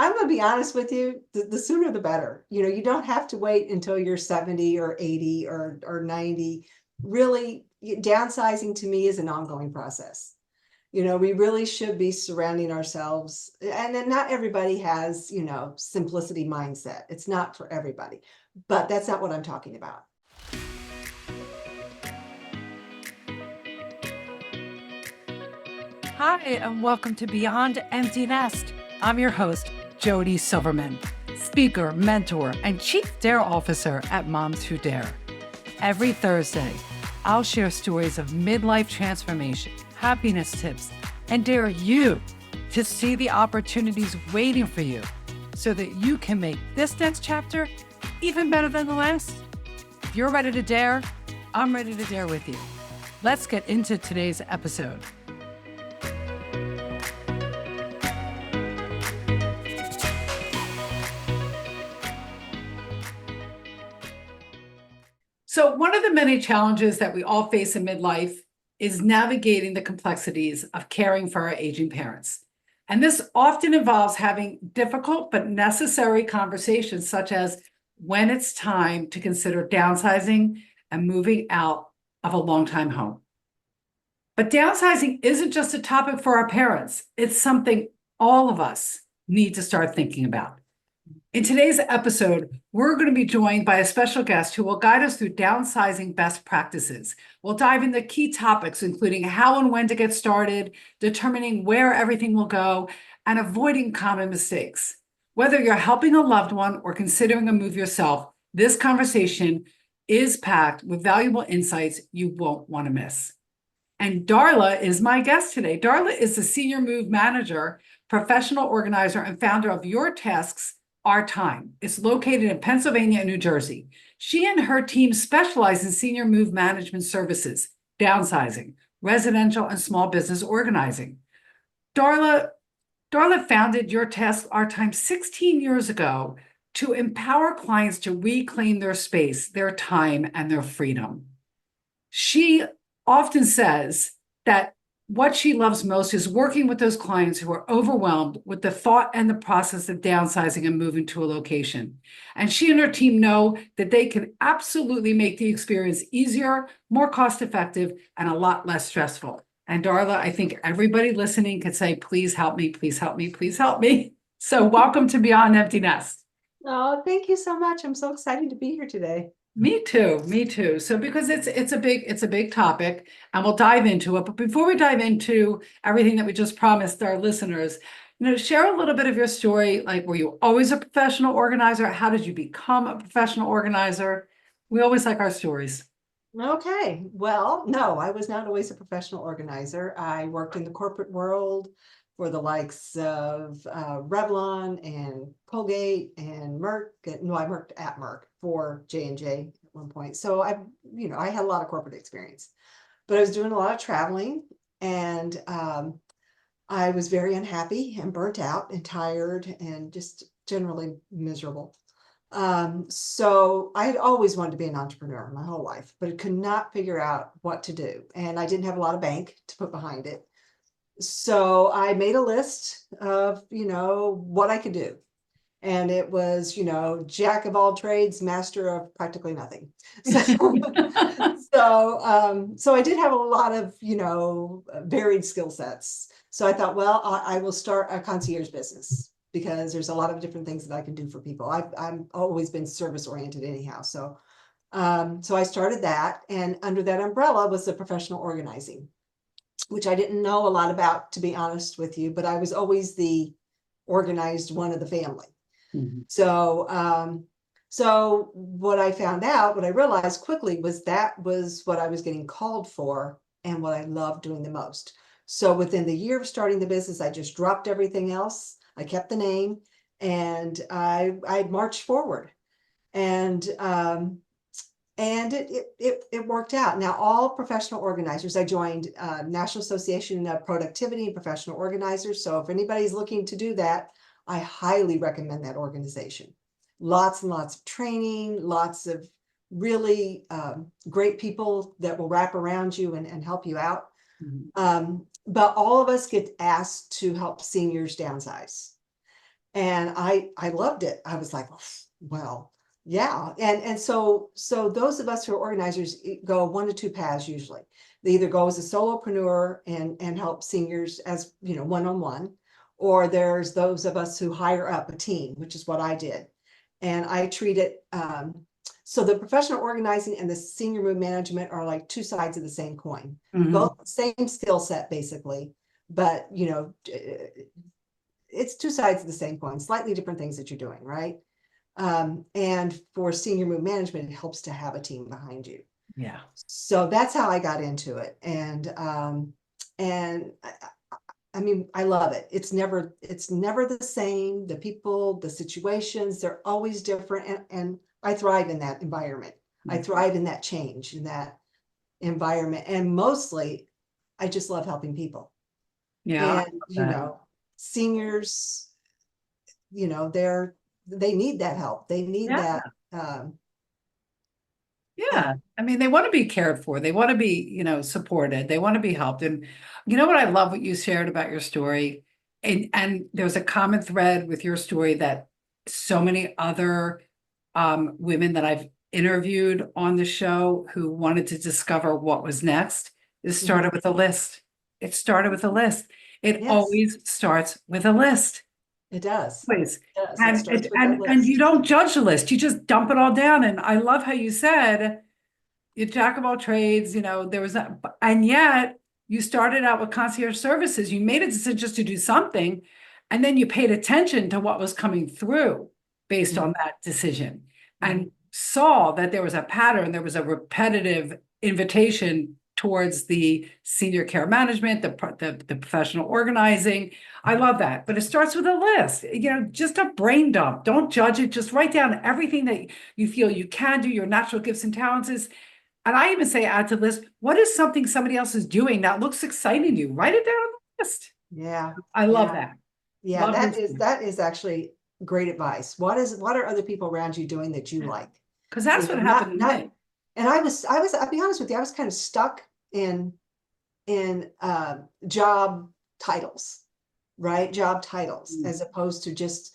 I'm going to be honest with you, the sooner the better. You don't have to wait until you're 70 or 80 or 90. Really, downsizing to me is an ongoing process. We really should be surrounding ourselves, and then not everybody has, simplicity mindset. It's not for everybody, but that's not what I'm talking about. Hi, and welcome to Beyond Empty Nest. I'm your host, Jody Silverman, speaker, mentor, and Chief Dare Officer at Moms Who Dare. Every Thursday, I'll share stories of midlife transformation, happiness tips, and dare you to see the opportunities waiting for you so that you can make this next chapter even better than the last. If you're ready to dare, I'm ready to dare with you. Let's get into today's episode. So one of the many challenges that we all face in midlife is navigating the complexities of caring for our aging parents. And this often involves having difficult but necessary conversations, such as when it's time to consider downsizing and moving out of a long-time home. But downsizing isn't just a topic for our parents. It's something all of us need to start thinking about. In today's episode, we're going to be joined by a special guest who will guide us through downsizing best practices. We'll dive into key topics, including how and when to get started, determining where everything will go, and avoiding common mistakes. Whether you're helping a loved one or considering a move yourself, this conversation is packed with valuable insights you won't want to miss. And Darla is my guest today. Darla is the Senior Move Manager, Professional Organizer, and founder of Your Tasks, Our Time. It's located in Pennsylvania and New Jersey. She and her team specialize in senior move management services, downsizing, residential and small business organizing. Darla founded Your Task, Our Time 16 years ago to empower clients to reclaim their space, their time, and their freedom. She often says that what she loves most is working with those clients who are overwhelmed with the thought and the process of downsizing and moving to a location. And she and her team know that they can absolutely make the experience easier, more cost-effective, and a lot less stressful. And Darla, I think everybody listening could say, please help me, please help me, please help me. So welcome to Beyond Empty Nest. Oh, thank you so much. I'm so excited to be here today. Me too. So because it's a big topic, and we'll dive into it. But before we dive into everything that we just promised our listeners, share a little bit of your story. Like, were you always a professional organizer? How did you become a professional organizer? We always like our stories. Okay. Well, no, I was not always a professional organizer. I worked in the corporate world for the likes of Revlon and Colgate and Merck. No, I worked at Merck for J&J at one point. So I had a lot of corporate experience, but I was doing a lot of traveling, and I was very unhappy and burnt out and tired and just generally miserable. So I had always wanted to be an entrepreneur my whole life, but I could not figure out what to do. And I didn't have a lot of bank to put behind it. So I made a list of, what I could do. And it was, jack of all trades, master of practically nothing. So I did have a lot of, varied skill sets. So I thought, well, I will start a concierge business because there's a lot of different things that I can do for people. I've always been service oriented anyhow. So I started that, and under that umbrella was the professional organizing, which I didn't know a lot about, to be honest with you, but I was always the organized one of the family. Mm-hmm. So what I found out, what I realized quickly was that was what I was getting called for and what I loved doing the most. So within the year of starting the business, I just dropped everything else. I kept the name, and I marched forward, and it worked out. Now, all professional organizers, I joined National Association of Productivity and Professional Organizers. So if anybody's looking to do that, I highly recommend that organization. Lots and lots of training, lots of really great people that will wrap around you and help you out. Mm-hmm. But all of us get asked to help seniors downsize. And I loved it. I was like, well, yeah. And so those of us who are organizers go one to two paths usually. They either go as a solopreneur and help seniors as, one-on-one, or there's those of us who hire up a team, which is what I did. And I treat it, so the professional organizing and the senior mood management are like two sides of the same coin. Both same skill set, basically, but it's two sides of the same coin, slightly different things that you're doing, right? And for senior mood management, it helps to have a team behind you. Yeah. So that's how I got into it. And I mean, I love it. It's never the same. The people, the situations, they're always different. And I thrive in that environment. I thrive in that change, in that environment. And mostly, I just love helping people. Yeah. And, seniors, they need that help. They need Yeah. that. Yeah. I mean, they want to be cared for. They want to be, supported. They want to be helped. And you know what I love what you shared about your story. And there's a common thread with your story that so many other women that I've interviewed on the show who wanted to discover what was next. This started with a list. It started with a list. It Yes. always starts with a list. It does. Always. It does. It And starts with that and list. you don't judge the list. You just dump it all down. And I love how you said you're jack of all trades, there was that, and yet you started out with concierge services. You made a decision just to do something, and then you paid attention to what was coming through based on that decision, and saw that there was a pattern, there was a repetitive invitation towards the senior care management, the professional organizing. I love that. But it starts with a list, just a brain dump. Don't judge it. Just write down everything that you feel you can do, your natural gifts and talents is. And I even say add to the list, what is something somebody else is doing that looks exciting to you? Write it down on the list. Yeah. I love that. Yeah, Love that is actually great advice. What are other people around you doing that you like? Because that's what happened to me. And I'll be honest with you, I was kind of stuck in job titles, right? Job titles, as opposed to just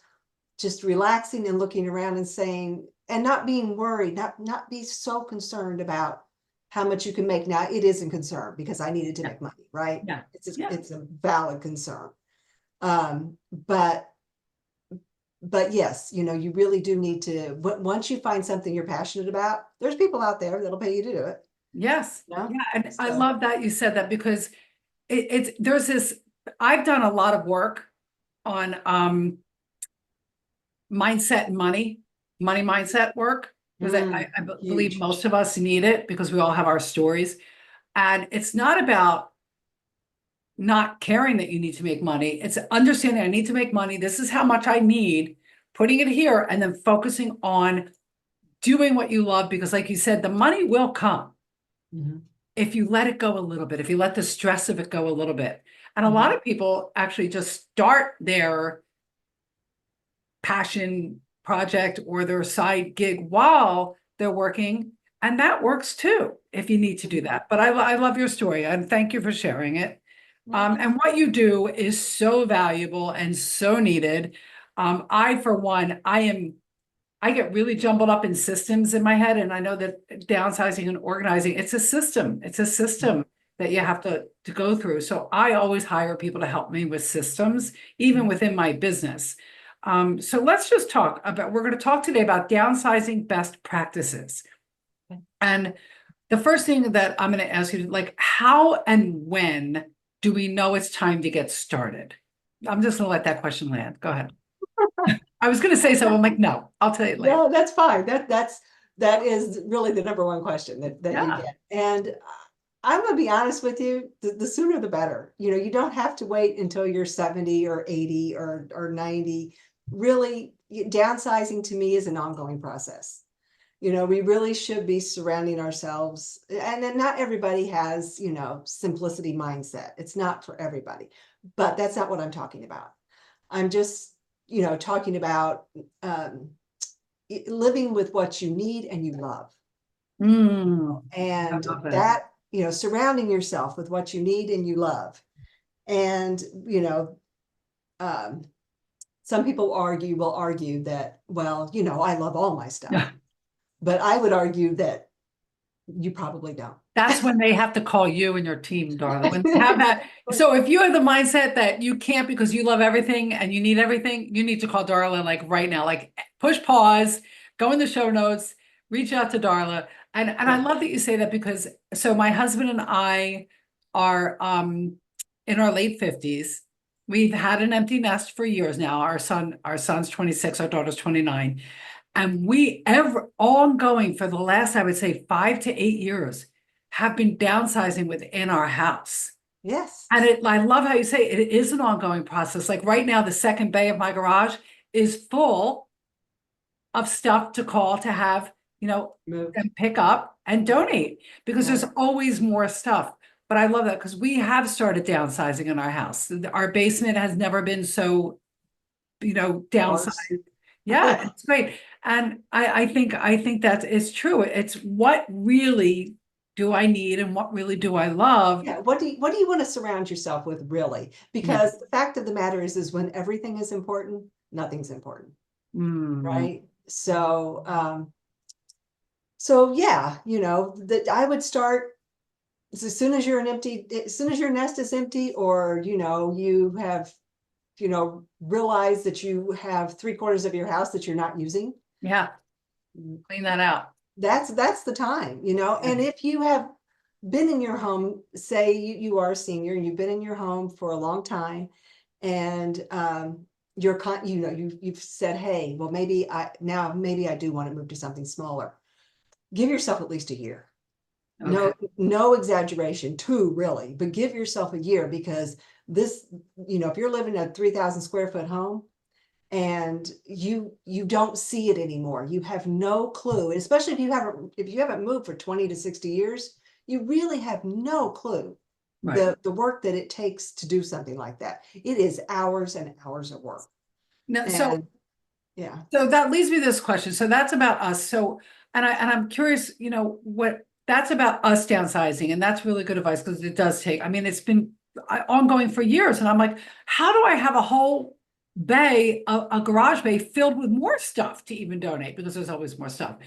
relaxing and looking around and saying, and not being worried, not be so concerned about how much you can make. Now it is a concern because I needed to make money, right? Yeah. It's a valid concern. But yes, you really do need to, once you find something you're passionate about, there's people out there that'll pay you to do it. Yes. Yeah. And I love that you said that because there's this, I've done a lot of work on mindset and money mindset work, because I believe most of us need it because we all have our stories. And it's not about not caring that you need to make money. It's understanding I need to make money. This is how much I need, putting it here, and then focusing on doing what you love. Because like you said, the money will come if you let it go a little bit, if you let the stress of it go a little bit. And a lot of people actually just start their passion project or their side gig while they're working. And that works too, if you need to do that. But I love your story and thank you for sharing it. And what you do is so valuable and so needed. For one, I get really jumbled up in systems in my head. And I know that downsizing and organizing, it's a system. It's a system that you have to go through. So I always hire people to help me with systems, even within my business. So let's just talk about, we're going to talk today about downsizing best practices. And the first thing that I'm going to ask you, like, how and when do we know it's time to get started? I'm just going to let that question land. Go ahead. I was going to say something. I'm like, no, I'll tell you later. No, that's fine. That is really the number one question that you get. And I'm going to be honest with you, the sooner the better. You don't have to wait until you're 70 or 80 or 90. Really, downsizing to me is an ongoing process. We really should be surrounding ourselves, and then not everybody has, simplicity mindset. It's not for everybody, but that's not what I'm talking about. I'm just, talking about living with what you need and you love. And that, surrounding yourself with what you need and you love. And, some people will argue that, well, I love all my stuff, Yeah. but I would argue that you probably don't. That's when they have to call you and your team, Darla. When they have that. So if you have the mindset that you can't because you love everything and you need everything, you need to call Darla like right now. Like push pause, go in the show notes, reach out to Darla. And I love that you say that because so my husband and I are in our late 50s. We've had an empty nest for years now. Our son's 26, our daughter's 29. And we ever ongoing for the last, I would say, 5 to 8 years have been downsizing within our house. Yes. And I love how you say it is an ongoing process. Like right now, the second bay of my garage is full of stuff to call to have, Move. them pick up and donate because there's always more stuff. But I love that because we have started downsizing in our house. Our basement has never been so, downsized. Ours. Yeah, it's great. And I think that is true. It's what really do I need and what really do I love? Yeah, what do you want to surround yourself with, really? Yeah. Because the fact of the matter is when everything is important, nothing's important, Mm, right? So yeah, that I would start as soon as as soon as your nest is empty, or you have realized that you have 3/4 of your house that you're not using. yeah, clean that out. That's the time. And if you have been in your home, say you are a senior and you've been in your home for a long time, and you've said, hey, well, maybe I do want to move to something smaller. Give yourself at least a year. Okay. No exaggeration, two really, but give yourself a year, because this, if you're living in a 3,000 square foot home and you don't see it anymore, you have no clue, and especially if you haven't moved for 20 to 60 years, you really have no clue Right. the work that it takes to do something like that. It is hours and hours of work. Now, so And yeah. so that leads me to this question. So that's about us. So, and I'm curious, what that's about us downsizing, and that's really good advice because it does take. I mean, it's been ongoing for years, and I'm like, how do I have a whole bay, a garage bay filled with more stuff to even donate because there's always more stuff.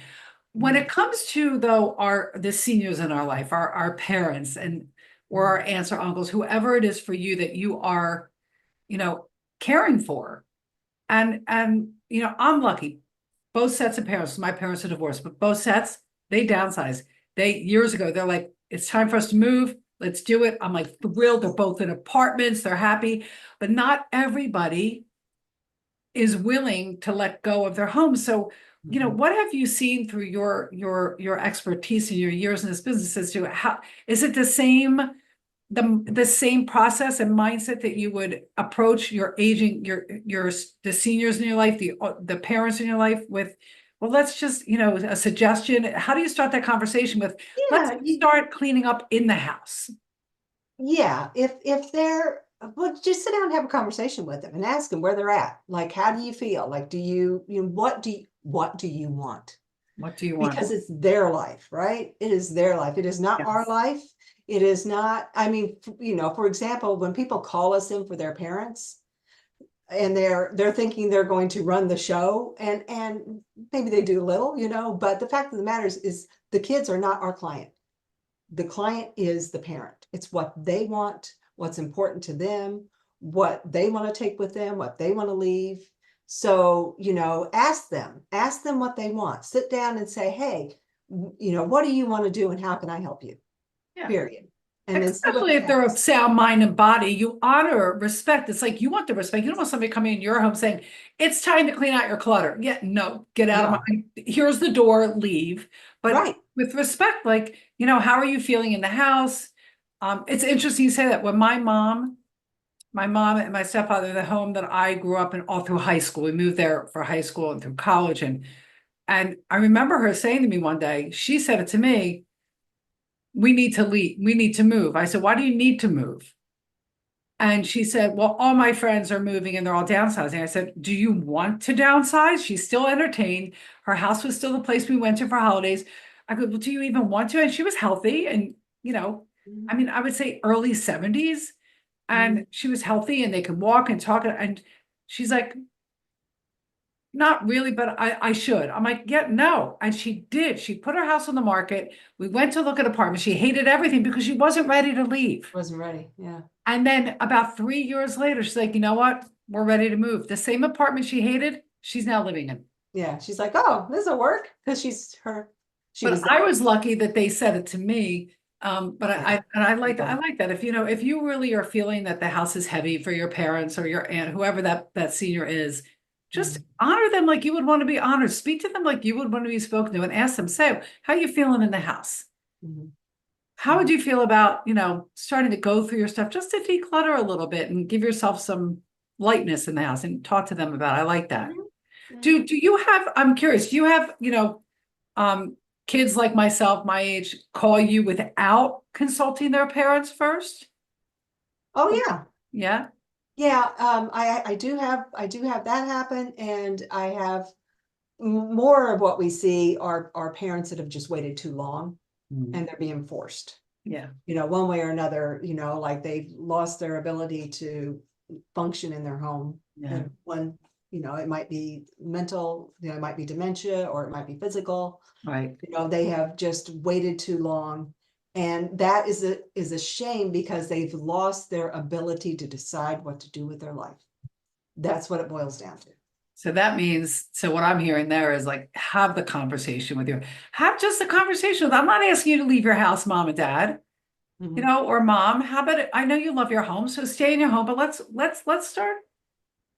When it comes to though the seniors in our life, our parents and or our aunts or uncles, whoever it is for you that you are, caring for. And I'm lucky. Both sets of parents, my parents are divorced, but both sets, they downsize. They years ago, they're like, it's time for us to move. Let's do it. I'm like thrilled. They're both in apartments, they're happy, but not everybody is willing to let go of their home. So, what have you seen through your expertise and your years in this business as to how is it the same process and mindset that you would approach your aging, the seniors in your life, the parents in your life with, well, let's just, a suggestion. How do you start that conversation with, let's Yeah, start cleaning up in the house? yeah, if they're, well, just sit down and have a conversation with them and ask them where they're at. Like, how do you feel? Like, what do you want? What do you want? Because it's their life, right? It is their life. It is not our Yes. life. It is not, I mean, for example, when people call us in for their parents, and they're thinking they're going to run the show, and maybe they do a little, but the fact of the matter is the kids are not our client. The client is the parent. It's what they want, what's important to them, what they want to take with them, what they want to leave. So, ask them what they want. Sit down and say, hey, what do you want to do and how can I help you? Yeah. Period. And then see what Especially they if they're of ask. sound mind and body, you honor respect. It's like you want the respect. You don't want somebody coming in your home saying, it's time to clean out your clutter. Yeah, no, get out of No, my, here's the door, leave. But right. with respect, like, how are you feeling in the house? It's interesting you say that. When my mom and my stepfather, the home that I grew up in all through high school, we moved there for high school and through college. And I remember her saying to me one day, she said it to me, we need to leave. We need to move. I said, why do you need to move? And she said, well, all my friends are moving and they're all downsizing. I said, do you want to downsize? She's still entertained. Her house was still the place we went to for holidays. I go, well, do you even want to? And she was healthy and, I mean, I would say early 70s. Mhm. And she was healthy and they could walk and talk. And she's like, not really, but I should. I'm like, yeah, no. And she did. She put her house on the market. We went to look at apartments. She hated everything because she wasn't ready to leave. Wasn't ready, yeah. And then about 3 years later, she's like, you know what? We're ready to move. The same apartment she hated, she's now living in. Yeah, she's like, oh, this'll work, because she But was I there. was lucky that they said it to me. But Yeah. I like that. If you know, if you really are feeling that the house is heavy for your parents or your aunt, whoever that senior is, just Mhm. honor them like you would want to be honored. Speak to them like you would want to be spoken to, and ask them, say, how you feeling in the house? Mhm. How would you feel about, starting to go through your stuff just to declutter a little bit and give yourself some lightness in the house and talk to them about it. I like that. Mhm. Mhm. Do you have, I'm curious, do you have, um, kids like myself, my age, call you without consulting their parents first? Oh, yeah. Yeah. Yeah, I do have that happen, and I have more of what we see are parents that have just waited too long, Mm. and they're being forced, Yeah. one way or another, like they've lost their ability to function in their home. Yeah. And one, it might be mental, it might be dementia, or it might be physical. Right. They have just waited too long. And that is a shame, because they've lost their ability to decide what to do with their life. That's what it boils down to. So that means, so what I'm hearing there is like, have the conversation with have just a conversation with, I'm not asking you to leave your house, mom and dad, Mhm. or mom, how about it? I know you love your home, so stay in your home, but let's start.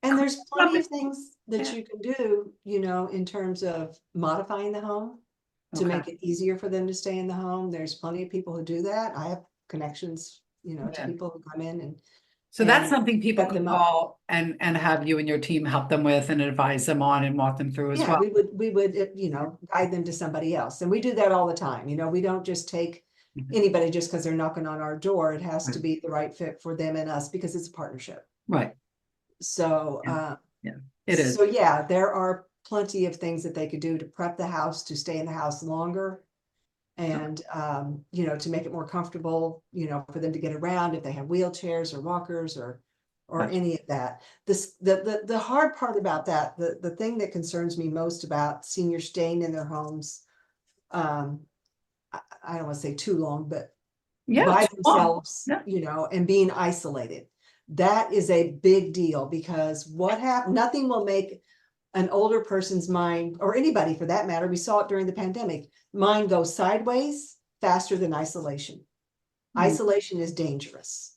And there's plenty Up. of things that Yeah. you can do, in terms of modifying the home to Okay. make it easier for them to stay in the home. There's plenty of people who do that. I have connections, to Yeah. people who come in and So that's something people set could them up. call and have you and your team help them with and advise them on and walk them through as Yeah, well. we would, guide them to somebody else. And we do that all the time. We don't just take Mhm. anybody just because they're knocking on our door. It has to Right. be the right fit for them and us, because it's a partnership. Right. So, Yeah. Yeah. It is. so yeah, there are plenty of things that they could do to prep the house to stay in the house longer, and to make it more comfortable, for them to get around if they have wheelchairs or walkers, or Right. any of that. The hard part about that, the thing that concerns me most about seniors staying in their homes, um, I don't want to say too long, but Yeah. by Too long. themselves, Yeah. and being isolated. That is a big deal, because nothing will make an older person's mind, or anybody for that matter, we saw it during the pandemic, mind go sideways faster than isolation. Mm. Isolation is dangerous.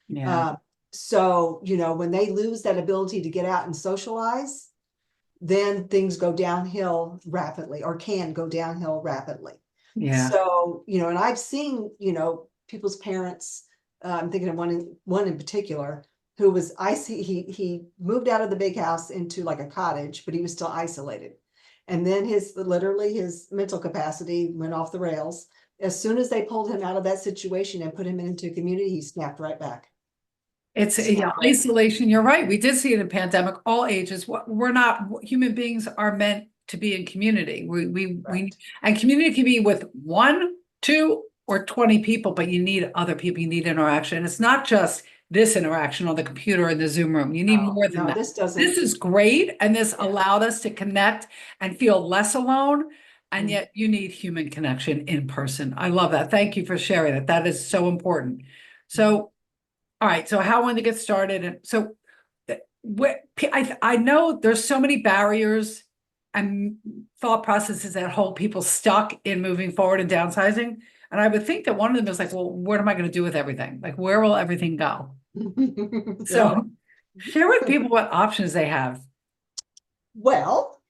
Yeah. Uh, so, when they lose that ability to get out and socialize, then things go downhill rapidly, or can go downhill rapidly. Yeah. So, and I've seen, people's parents, I'm thinking of one in particular, who was he moved out of the big house into like a cottage, but he was still isolated. And then literally his mental capacity went off the rails. As soon as they pulled him out of that situation and put him into a community, he snapped right back. It's yeah, Snapped right back. isolation. You're right. We did see it in pandemic, all ages. We're not, human beings are meant to be in community. Right. And community can be with one, two, or 20 people, but you need other people. You need interaction. It's not just this interaction on the computer in the Zoom room. You need No, more than no, that. this doesn't. This is great. And this Yeah. allowed us to connect and feel less alone. And Mhm. yet you need human connection in person. I love that. Thank you for sharing that. That is so important. So, all right, so how when to get started, and so I know there's so many barriers and thought processes that hold people stuck in moving forward and downsizing. And I would think that one of them is like, well, what am I going to do with everything? Like, where will everything go? Yeah. So share with people what options they have. Well,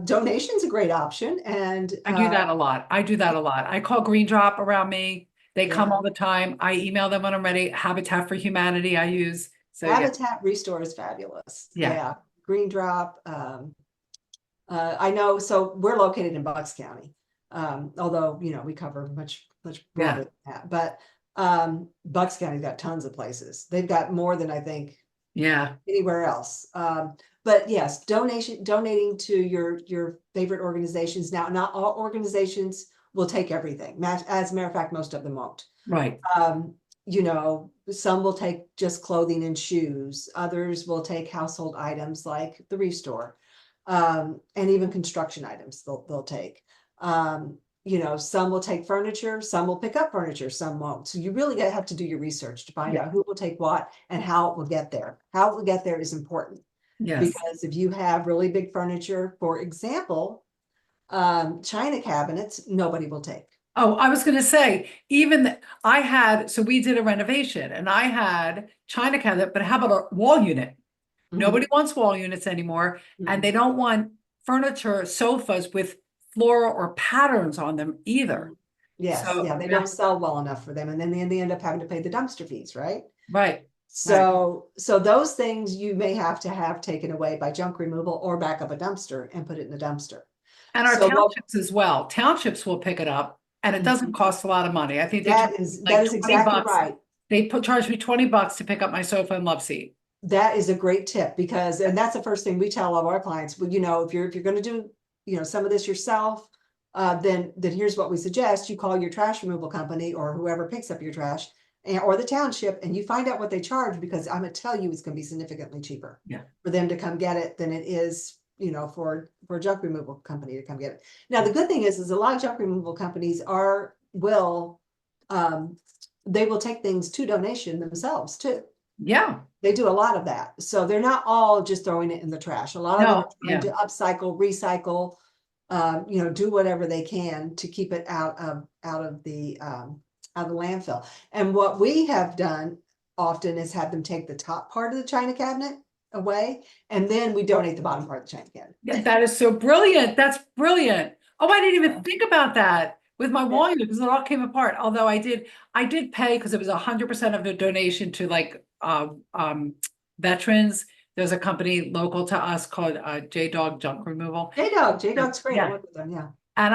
donation's a great option, and I do that a lot. I do that a lot. I call Green Drop around me. They come yeah, all the time. I email them when I'm ready. Habitat for Humanity I use. So yeah, Habitat Restore is fabulous. yeah, Yeah, Green Drop. I know. So we're located in Bucks County, although we cover much yeah, broader than that. But Bucks County's got tons of places. They've got more than I think yeah, anywhere else. But yes, donating to your favorite organizations. Now, not all organizations will take everything. As a matter of fact, most of them won't. right. Some will take just clothing and shoes. Others will take household items like the Restore. and even construction items they'll take. Some will take furniture, some will pick up furniture, some won't. So you really have to do your research to find out who will take what and how it will get there. How it will get there is important. Yes. Because if you have really big furniture, for example, china cabinets, nobody will take. Oh, I was going to say, so we did a renovation and I had china cabinet, but how about a wall unit? Nobody wants wall units anymore, and they don't want furniture, sofas with floral or patterns on them either. Yes, So, yeah, they don't sell well enough for them, and then they end up having to pay the dumpster fees, right? Right. So those things you may have to have taken away by junk removal or back up a dumpster and put it in the dumpster. And our townships as well. Townships will pick it up, and it doesn't cost a lot of money. I think that is exactly right. They charge me $20 to pick up my sofa and love seat. That is a great tip because, and that's the first thing we tell all of our clients. Well, if you're going to do, some of this yourself, then here's what we suggest. You call your trash removal company or whoever picks up your trash or the township, and you find out what they charge, because I'm going to tell you it's going to be significantly cheaper for them to come get it than it is, for a junk removal company to come get it. Now, the good thing is a lot of junk removal companies they will take things to donation themselves too. Yeah. They do a lot of that. So they're not all just throwing it in the trash. A lot of them are trying to upcycle, recycle, do whatever they can to keep it out of the landfill. And what we have done often is have them take the top part of the china cabinet away, and then we donate the bottom part of the china cabinet. Yeah, that is so brilliant. That's brilliant. Oh, I didn't even think about that with my wall unit, because it all came apart. Although I did pay, because it was 100% of the donation to veterans. There's a company local to us called J-Dog Junk Removal. J-Dog's great. I work with them, yeah. And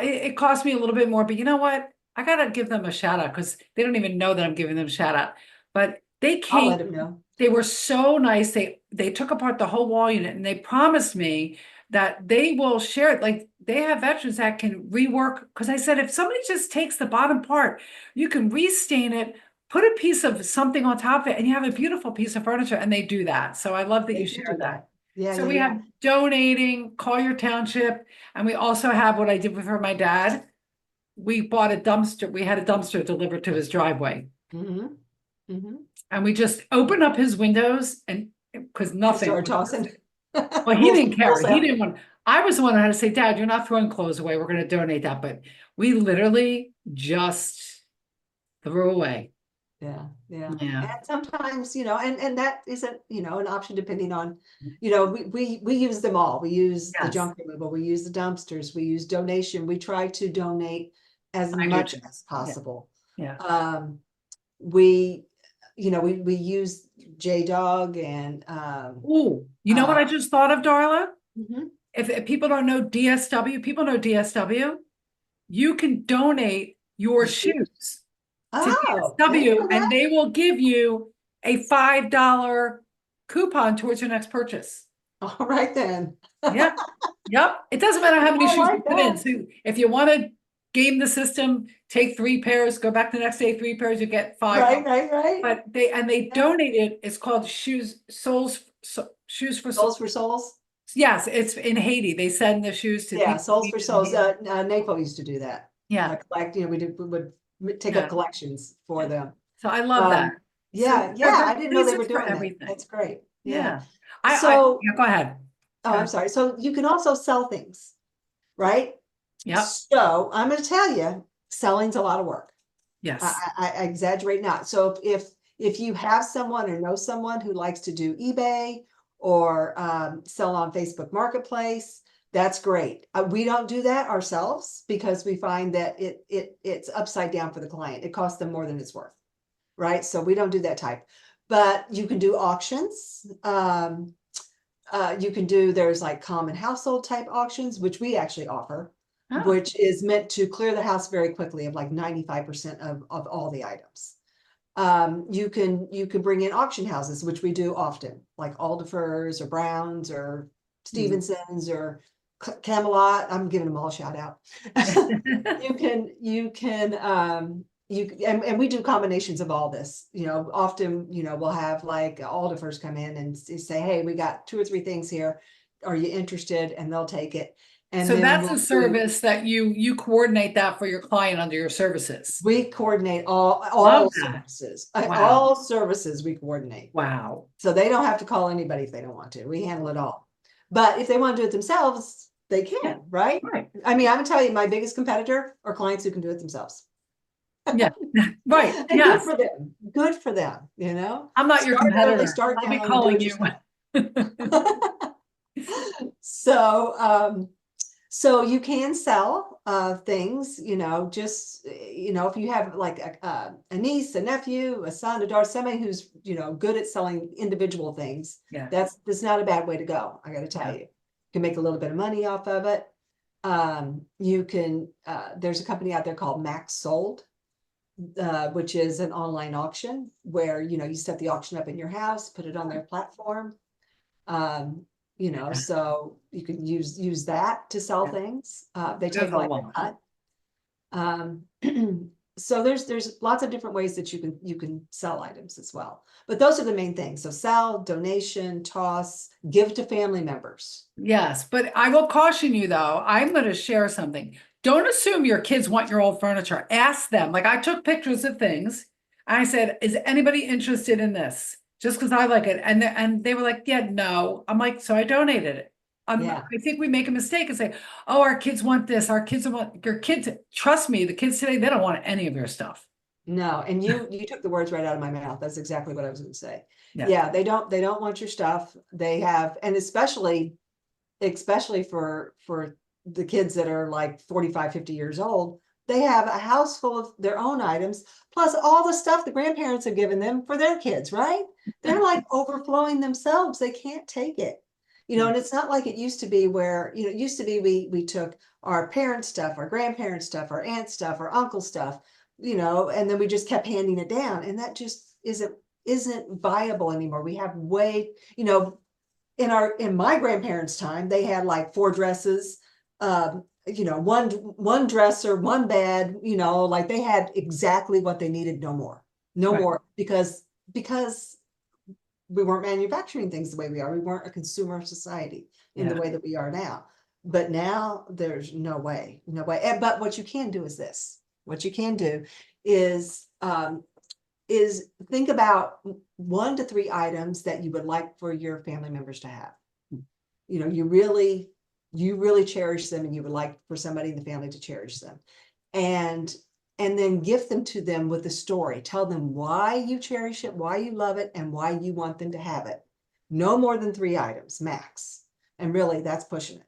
it cost me a little bit more, but you know what? I gotta give them a shout out, because they don't even know that I'm giving them a shout out. But they came. I'll let them know. They were so nice. They took apart the whole wall unit, and they promised me that they will share it. Like, they have veterans that can rework. Because I said, if somebody just takes the bottom part, you can restain it, put a piece of something on top of it, and you have a beautiful piece of furniture. And they do that. So I love that you shared that. Yeah. So we have donating, call your township, and we also have what I did with my dad. We bought a dumpster. We had a dumpster delivered to his driveway. And we just opened up his windows, and because nothing. Started tossing. Well, he didn't care. He didn't want. I was the one who had to say, Dad, you're not throwing clothes away. We're going to donate that. But we literally just threw away. Yeah. And sometimes, and that isn't, an option depending on, we use them all. We use the junk removal, we use the dumpsters, we use donation. We try to donate as much as possible. We use J-Dog and you know what I just thought of, Darla? If people don't know DSW, people know DSW. You can donate your shoes to DSW, and they will give you a $5 coupon towards your next purchase. All right then. Yep. It doesn't matter how many shoes you put in. So if you want to game the system, take 3 pairs, go back the next day, 3 pairs, you get 5. Right. But they donated. It's called Shoes for Souls. Yes, it's in Haiti. They send the shoes to Souls for Souls. NAPO used to do that. Collect. We would take up collections for them. So I love that. I didn't know they were doing everything. That's great. Yeah. So go ahead. I'm sorry. So you can also sell things, right? Yeah. So I'm going to tell you, selling's a lot of work. Yes. I exaggerate not. So if you have someone or know someone who likes to do eBay or sell on Facebook Marketplace, that's great. We don't do that ourselves because we find that it's upside down for the client. It costs them more than it's worth, right? So we don't do that type. But you can do auctions. You can do, there's like common household type auctions, which we actually offer, which is meant to clear the house very quickly of like 95% of all the items. You can bring in auction houses, which we do often, like Aldefers or Browns or Stevenson's or Camelot. I'm giving them all a shout out. And we do combinations of all this, often, we'll have like Aldefers come in and say, hey, we got 2 or 3 things here. are you interested? And they'll take it. And So then that's a service that you coordinate that for your client under your services. we coordinate Love all that. services, Wow. all services we coordinate. Wow. So they don't have to call anybody if they don't want to. We handle it all. But if they want to do it themselves, they can, right? Right. I mean, I'm gonna tell you, my biggest competitor are clients who can do it themselves. Yeah. Right. And good Yes. for them. Good for them, you know? I'm not your Start early, competitor. start I'll be now, and do calling it you. yourself. So, so you can sell things, you know, just you know, if you have like a niece, a nephew, a son, a daughter, somebody who's, you know, good at selling individual things, Yeah. that's not a bad way to go. I got to tell Yeah. you, you can make a little bit of money off of it. You can. There's a company out there called Max Sold, which is an online auction where, you know, you set the auction up in your house, put it on their platform. Um, you know, so you can use that to sell Yeah. things. They There's take a like lot. a cut. So there's lots of different ways that you can sell items as well. But those are the main things. So sell, donation, toss, give to family members. Yes, but I will caution you though, I'm going to share something. Don't assume your kids want your old furniture. Ask them. Like I took pictures of things. And I said, is anybody interested in this? Just because I like it. And they were like, yeah, no. I'm like, so I donated it. Yeah. I think we make a mistake and say, oh, our kids want this. Our kids want your kids. Trust me, the kids today, they don't want any of your stuff. No, and you took the words right out of my mouth. That's exactly what I was going to say. Yeah. Yeah, they don't want your stuff. They have, and especially for the kids that are like 45, 50 years old, they have a house full of their own items, plus all the stuff the grandparents have given them for their kids, right? They're like overflowing themselves. They can't take it. You know, and it's not like it used to be where, you know, it used to be we took our parents' stuff, our grandparents' stuff, our aunt's stuff, our uncle's stuff, you know, and then we just kept handing it down. And that just isn't viable anymore. We have way, you know, in my grandparents' time, they had like 4 dresses, you know, one dresser, one bed, you know, like they had exactly what they needed, no more. No Right. more, because we weren't manufacturing things the way we are. We weren't a consumer society in the Yeah. way that we are now. But now there's no way, no way. But what you can do is this. What you can do is think about 1 to 3 items that you would like for your family members to have. You know, you really cherish them and you would like for somebody in the family to cherish them. And then gift them to them with a story. Tell them why you cherish it, why you love it, and why you want them to have it. No more than 3 items max. And really that's pushing it.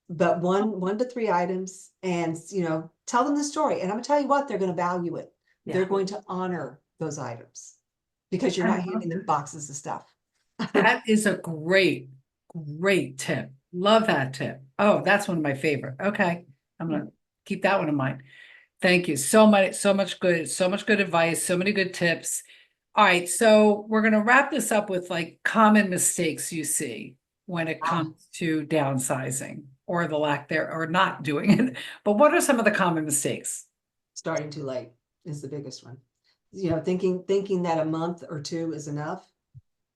But 1 to 3 items, and you know, tell them the story. And I'm gonna tell you what, they're going to value it. They're Yeah. going to honor those items because you're I not love handing them boxes of stuff. That is a great, great tip. Love that tip. Oh, that's one of my favorite. Okay. I'm gonna keep that one in mind. Thank you so much, so much good advice, so many good tips. All right, so we're gonna wrap this up with like common mistakes you see when it comes to downsizing or the lack there or not doing it. But what are some of the common mistakes? Starting too late is the biggest one. You know, thinking that a month or 2 is enough,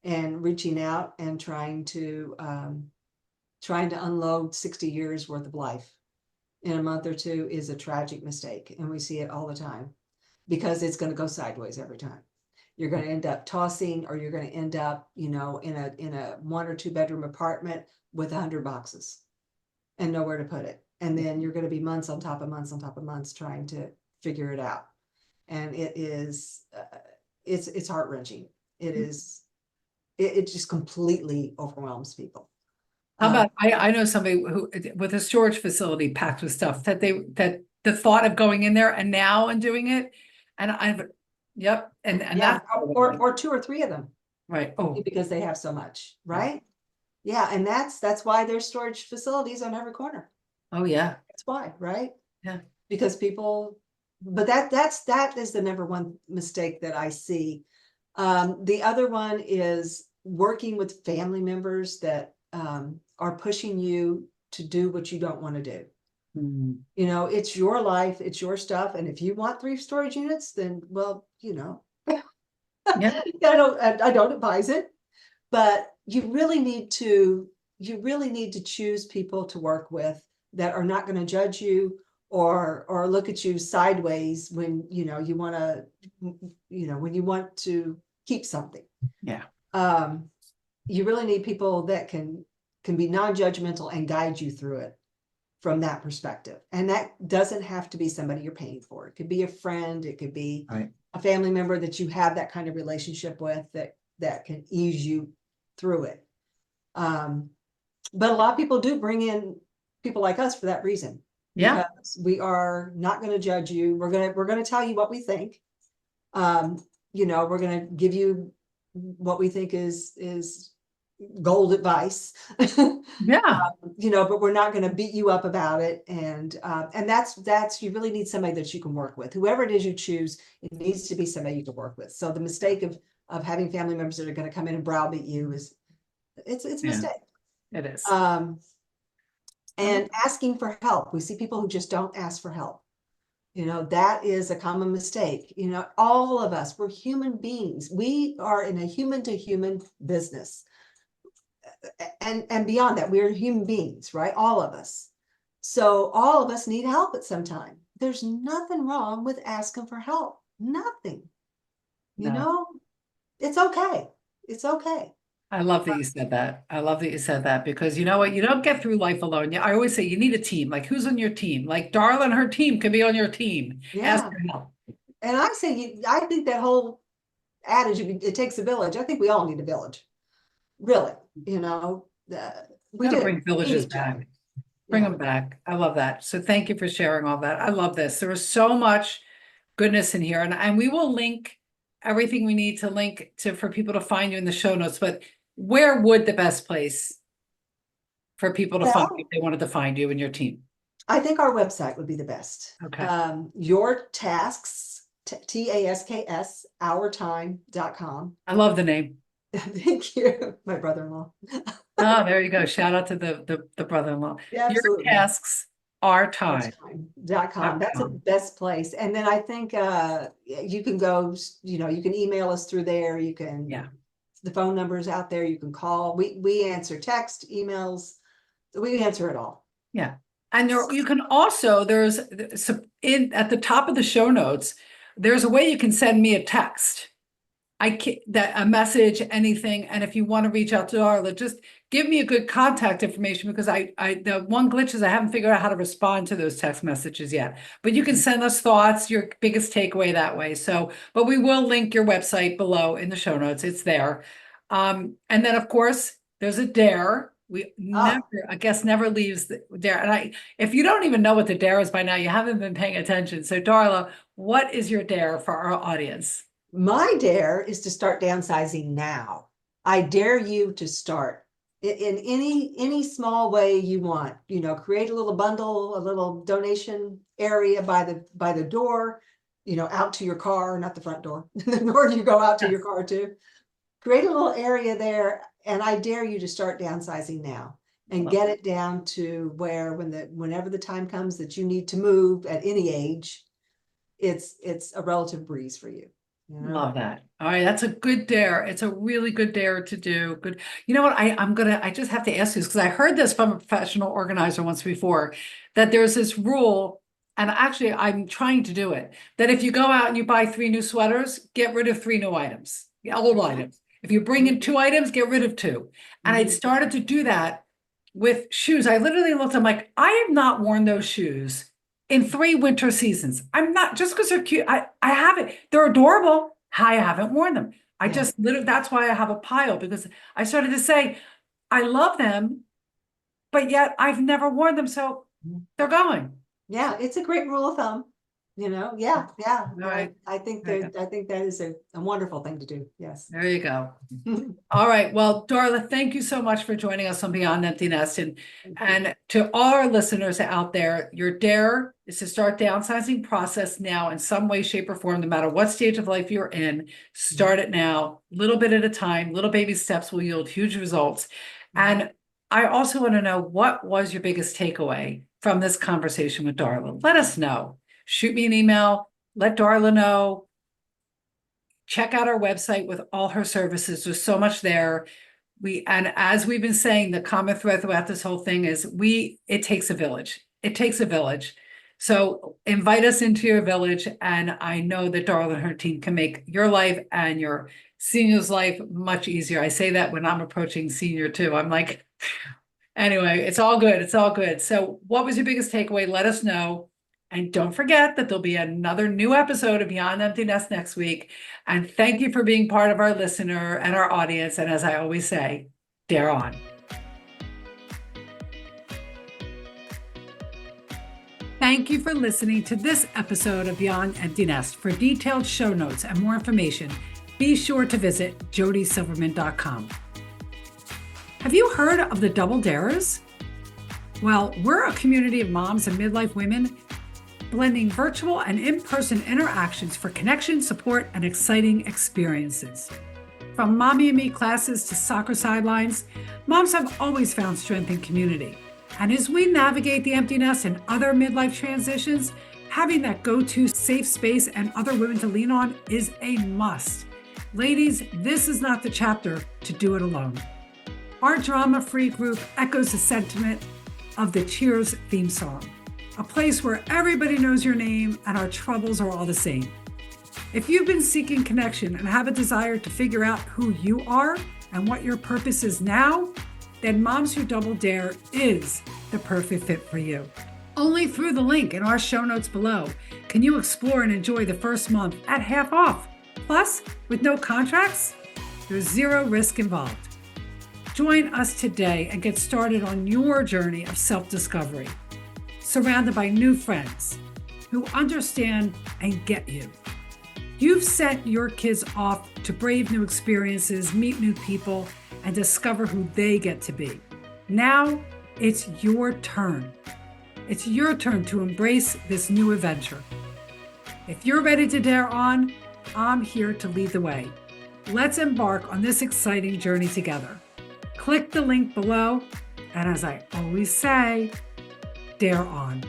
and reaching out and trying to unload 60 years worth of life in a month or 2 is a tragic mistake. And we see it all the time because it's going to go sideways every time. You're going to end up tossing, or you're going to end up, you know, in a 1 or 2 bedroom apartment with 100 boxes and nowhere to put it. And then you're going to be months on top of months on top of months trying to figure it out. And it is, it's heart-wrenching. It just completely overwhelms people. How about I know somebody who with a storage facility packed with stuff that that the thought of going in there and now and doing it, and I've yep, and Yeah, that's or 2 or 3 of them right. Oh, because they have so much, right? Yeah, and that's why there's storage facilities on every corner. oh yeah, That's why, right? yeah. Because people, but that is the number one mistake that I see. The other one is working with family members that are pushing you to do what you don't want to do. Mhm. You know, it's your life, it's your stuff, and if you want 3 storage units, then well, you know, Yeah, I don't advise it, but you really need to you really need to choose people to work with that are not going to judge you or look at you sideways when you want to, when you want to keep something. Yeah. You really need people that can be non-judgmental and guide you through it from that perspective. And that doesn't have to be somebody you're paying for. It could be a friend, it could be a family member that you have that kind of relationship with that can ease you through it. But a lot of people do bring in people like us for that reason. Yeah. Because we are not going to judge you. We're going to tell you what we think. We're going to give you what we think is gold advice. Yeah. But we're not going to beat you up about it. And that's you really need somebody that you can work with. Whoever it is you choose, it needs to be somebody you can work with. So the mistake of having family members that are going to come in and browbeat you it's a mistake. It is. And asking for help. We see people who just don't ask for help. That is a common mistake. All of us, we're human beings. We are in a human to human business. And beyond that, we're human beings, right? All of us. So all of us need help at some time. There's nothing wrong with asking for help. Nothing. It's okay. It's okay. I love that you said that. I love that you said that because you know what? You don't get through life alone. I always say you need a team. Like who's on your team? Like Darla and her team could be on your team. Ask for help. And I say, I think that whole adage, it takes a village. I think we all need a village. Really, we do. Bring villages back. Bring them back. I love that. So thank you for sharing all that. I love this. There was so much goodness in here, and we will link everything we need to link to for people to find you in the show notes. But where would the best place for people to find you if they wanted to find you and your team? I think our website would be the best. Okay. Your tasks, TASKS, ourtime.com. I love the name. Thank you. My brother-in-law. Oh, there you go. Shout out to the brother-in-law. Yeah, your tasks are time.com. That's the best place. And then I think you can go, you can email us through there. You can, the phone number is out there. You can call. We answer text, emails. We answer it all. Yeah. And you can also, there's at the top of the show notes, there's a way you can send me a text. A message, anything. And if you want to reach out to Darla, just give me a good contact information because the one glitch is I haven't figured out how to respond to those text messages yet. But you can send us thoughts, your biggest takeaway that way. So, but we will link your website below in the show notes. It's there. And then of course, there's a dare. A guest never leaves the dare. And if you don't even know what the dare is by now, you haven't been paying attention. So Darla, what is your dare for our audience? My dare is to start downsizing now. I dare you to start in any small way you want. Create a little bundle, a little donation area by the door, out to your car, not the front door, the door you go out to your car to. Create a little area there, and I dare you to start downsizing now and get it down to where whenever the time comes that you need to move at any age, it's a relative breeze for you. Love that. All right. That's a good dare. It's a really good dare to do. Good. You know what? I just have to ask you because I heard this from a professional organizer once before that there's this rule. And actually I'm trying to do it that if you go out and you buy 3 new sweaters, get rid of 3 new items, old items. If you bring in 2 items, get rid of 2. And I'd started to do that with shoes. I literally looked, I'm like, I have not worn those shoes in 3 winter seasons. I'm not, just because they're cute. I haven't, they're adorable. I haven't worn them. I just literally, that's why I have a pile because I started to say, I love them, but yet I've never worn them. So they're going. Yeah. It's a great rule of thumb. Yeah. Right. I think that is a wonderful thing to do. Yes. There you go. All right. Well, Darla, thank you so much for joining us on Beyond Empty Nest. And to all our listeners out there, your dare is to start downsizing process now in some way, shape, or form, no matter what stage of life you're in. Start it now, little bit at a time. Little baby steps will yield huge results. And I also want to know, what was your biggest takeaway from this conversation with Darla? Let us know. Shoot me an email, let Darla know. Check out our website with all her services. There's so much there. And as we've been saying, the common thread throughout this whole thing is it takes a village. It takes a village. So invite us into your village. And I know that Darla and her team can make your life and your senior's life much easier. I say that when I'm approaching senior too. I'm like, anyway, it's all good. It's all good. So what was your biggest takeaway? Let us know. And don't forget that there'll be another new episode of Beyond Empty Nest next week. And thank you for being part of our listener and our audience. And as I always say, dare on. Thank you for listening to this episode of Beyond Empty Nest. For detailed show notes and more information, be sure to visit jodysilverman.com. Have you heard of the Double Darers? Well, we're a community of moms and midlife women blending virtual and in-person interactions for connection, support, and exciting experiences. From Mommy and Me classes to soccer sidelines, moms have always found strength in community. And as we navigate the empty nest and other midlife transitions, having that go-to safe space and other women to lean on is a must. Ladies, this is not the chapter to do it alone. Our drama-free group echoes the sentiment of the Cheers theme song, a place where everybody knows your name and our troubles are all the same. If you've been seeking connection and have a desire to figure out who you are and what your purpose is now, then Moms Who Double Dare is the perfect fit for you. Only through the link in our show notes below can you explore and enjoy the first month at half off. Plus, with no contracts, there's zero risk involved. Join us today and get started on your journey of self-discovery, surrounded by new friends who understand and get you. You've sent your kids off to brave new experiences, meet new people, and discover who they get to be. Now, it's your turn. It's your turn to embrace this new adventure. If you're ready to dare on, I'm here to lead the way. Let's embark on this exciting journey together. Click the link below, and as I always say, dare on.